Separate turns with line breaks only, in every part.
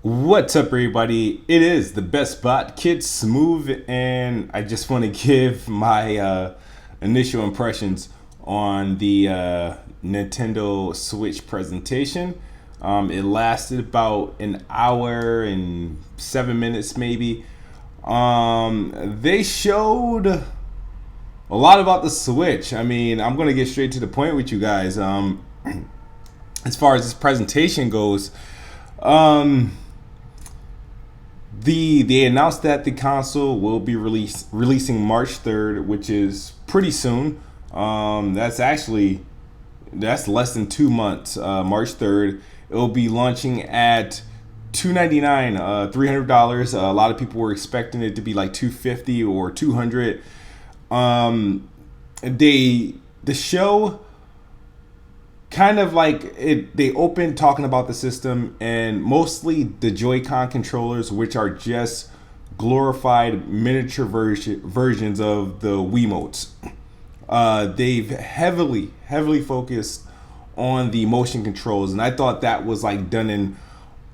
What's up, everybody? It is the Best Bot Kid Smooth, and I just want to give my initial impressions on the Nintendo Switch presentation. It lasted about an hour and 7 minutes, maybe. They showed a lot about the Switch. I mean, I'm going to get straight to the point with you guys. As far as this presentation goes, um, they announced that the console will be releasing March 3rd, which is pretty soon. That's less than 2 months. March 3rd, it will be launching at $299, $300. A lot of people were expecting it to be like $250 or $200. The show kind of like it, they opened talking about the system and mostly the Joy-Con controllers, which are just glorified miniature versions of the Wiimotes. They've heavily focused on the motion controls, and I thought that was like done in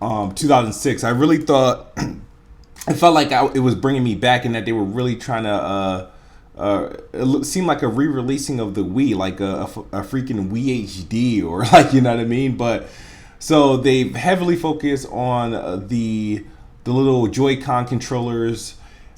2006. I really thought it felt like it was bringing me back, and that they were really trying to it seemed like a re-releasing of the Wii, like a freaking Wii HD, or like, you know what I mean. But so they've heavily focused on the little Joy-Con controllers,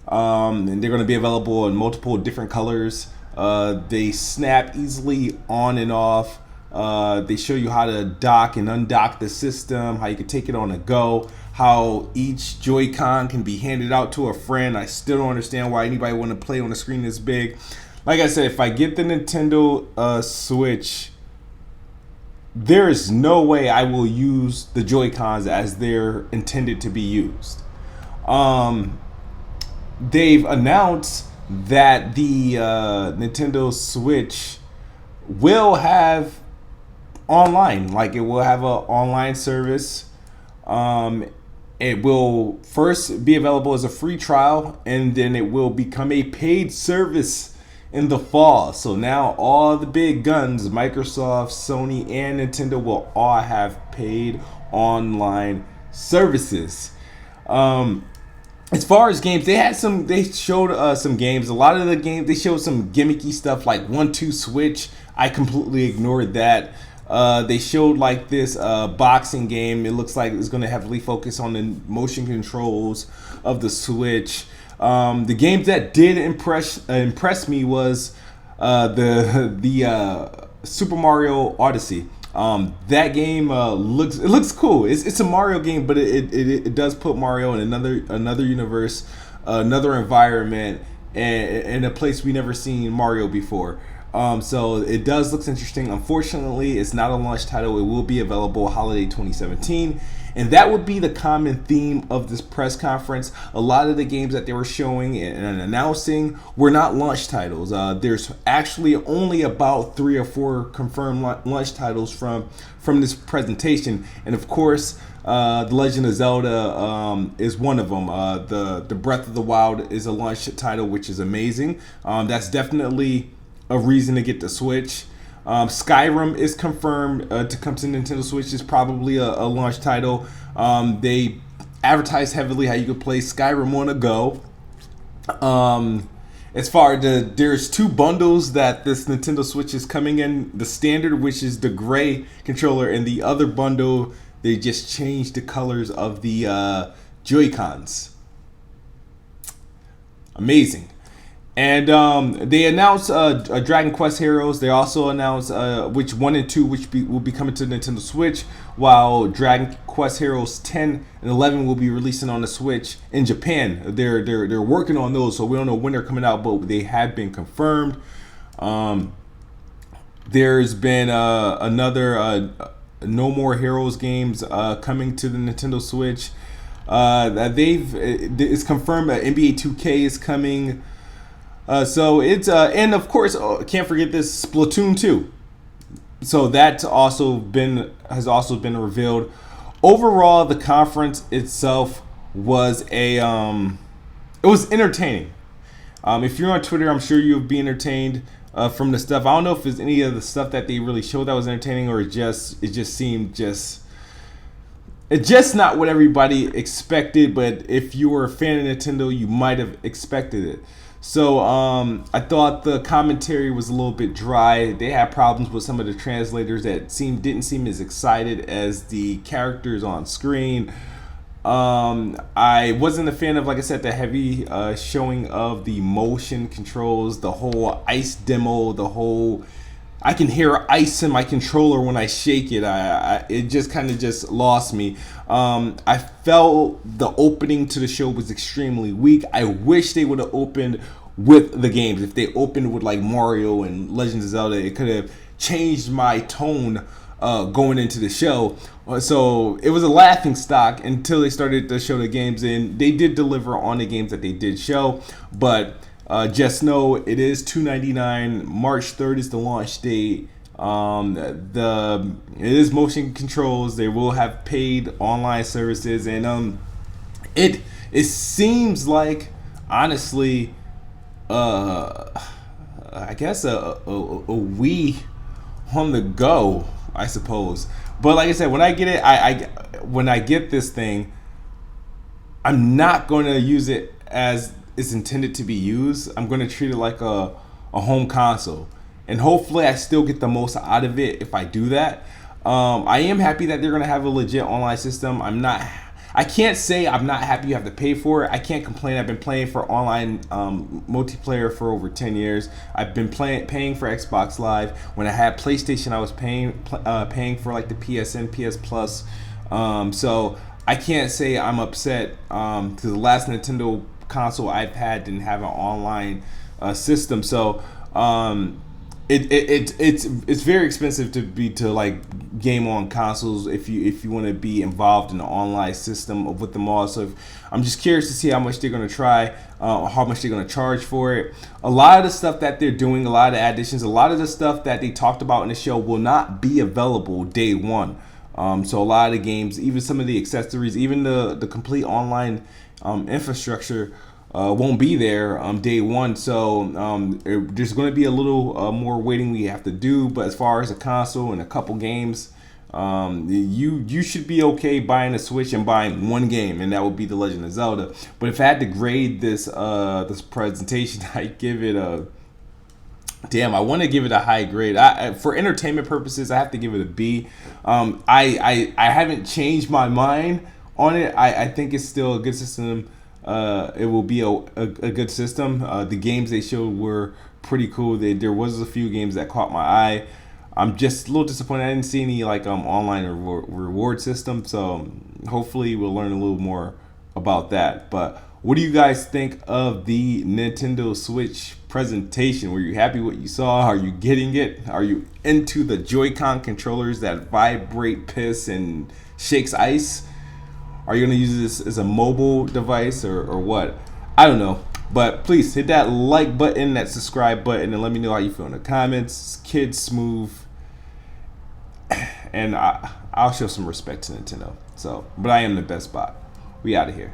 and they're going to be available in multiple different colors. They snap easily on and off. They show you how to dock and undock the system, how you can take it on the go, how each Joy-Con can be handed out to a friend. I still don't understand why anybody want to play on a screen this big. Like I said, if I get the Nintendo Switch, there is no way I will use the Joy-Cons as they're intended to be used. They've announced that the Nintendo Switch will have online, like it will have an online service. It will first be available as a free trial, and then it will become a paid service in the fall. So now all the big guns, Microsoft, Sony, and Nintendo, will all have paid online services. As far as games, they showed some games. A lot of the games, they showed some gimmicky stuff like 1-2 switch. I completely ignored that. They showed like this boxing game. It looks like it's going to heavily focus on the motion controls of the Switch. The games that did impress me was the Super Mario Odyssey. That game looks cool. It's a Mario game, but it does put Mario in another universe, another environment, and a place we never seen Mario before. So it does look interesting. Unfortunately, it's not a launch title. It will be available holiday 2017. And that would be the common theme of this press conference. A lot of the games that they were showing and announcing were not launch titles. There's actually only about 3 or 4 confirmed launch titles from this presentation. And of course, The Legend of Zelda is one of them. The Breath of the Wild is a launch title, which is amazing. That's definitely a reason to get the Switch. Skyrim is confirmed to come to Nintendo Switch. Is probably a launch title. They advertise heavily how you could play Skyrim on a go. As far as there's 2 bundles that this Nintendo Switch is coming in. The standard, which is the gray controller, and the other bundle, they just changed the colors of the Joy-Cons. Amazing. And they announced Dragon Quest Heroes. They also announced which 1 and 2 will be coming to Nintendo Switch, while Dragon Quest Heroes 10 and 11 will be releasing on the Switch in Japan. They're working on those, so we don't know when they're coming out, but they have been confirmed. There's been another No More Heroes games coming to the Nintendo Switch. It's confirmed that NBA 2K is coming. So it's and of course, can't forget this Splatoon 2. So that's has also been revealed. Overall, the conference itself was it was entertaining. If you're on Twitter, I'm sure you'll be entertained from the stuff. I don't know if there's any of the stuff that they really showed that was entertaining, or it just seemed just it's just not what everybody expected. But if you were a fan of Nintendo, you might have expected it. So I thought the commentary was a little bit dry. They had problems with some of the translators that didn't seem as excited as the characters on screen. I wasn't a fan of, like I said, the heavy showing of the motion controls, the whole ice demo, the whole I can hear ice in my controller when I shake it. It just kind of just lost me. I felt the opening to the show was extremely weak. I wish they would have opened with the games. If they opened with like Mario and Legends of Zelda, it could have changed my tone going into the show. So it was a laughing stock until they started to show the games, and they did deliver on the games that they did show. But just know it is $2.99. March 3rd is the launch date. It is motion controls. They will have paid online services, and it seems like, honestly, I guess a Wii on the go, I suppose. But like I said, when I get it, when I get this thing, I'm not going to use it as it's intended to be used. I'm going to treat it like a home console, and hopefully I still get the most out of it if I do that. I am happy that they're going to have a legit online system. I can't say I'm not happy you have to pay for it. I can't complain. I've been playing for online multiplayer for over 10 years. I've been paying for Xbox Live. When I had PlayStation, I was paying for like the PSN, PS Plus. So I can't say I'm upset because the last Nintendo console I've had didn't have an online system. So it's very expensive to like game on consoles if you want to be involved in the online system with them all. So I'm just curious to see how much they're going to try, how much they're going to charge for it. A lot of the stuff that they're doing, a lot of additions, a lot of the stuff that they talked about in the show will not be available day one. So a lot of the games, even some of the accessories, even the complete online infrastructure won't be there day one. So there's going to be a little more waiting we have to do. But as far as a console and a couple games, you should be okay buying a Switch and buying one game, and that would be The Legend of Zelda. But if I had to grade this presentation, I'd give it a damn. I want to give it a high grade. For entertainment purposes, I have to give it a B. I haven't changed my mind on it. I think it's still a good system. It will be a good system. The games they showed were pretty cool. There was a few games that caught my eye. I'm just a little disappointed. I didn't see any like online reward system. So hopefully we'll learn a little more about that. But what do you guys think of the Nintendo Switch presentation? Were you happy with what you saw? Are you getting it? Are you into the Joy-Con controllers that vibrate, piss, and shakes ice? Are you going to use this as a mobile device or what? I don't know. But please hit that like button, that subscribe button, and let me know how you feel in the comments. Kid Smooth. And I'll show some respect to Nintendo. But I am the best bot. We out of here.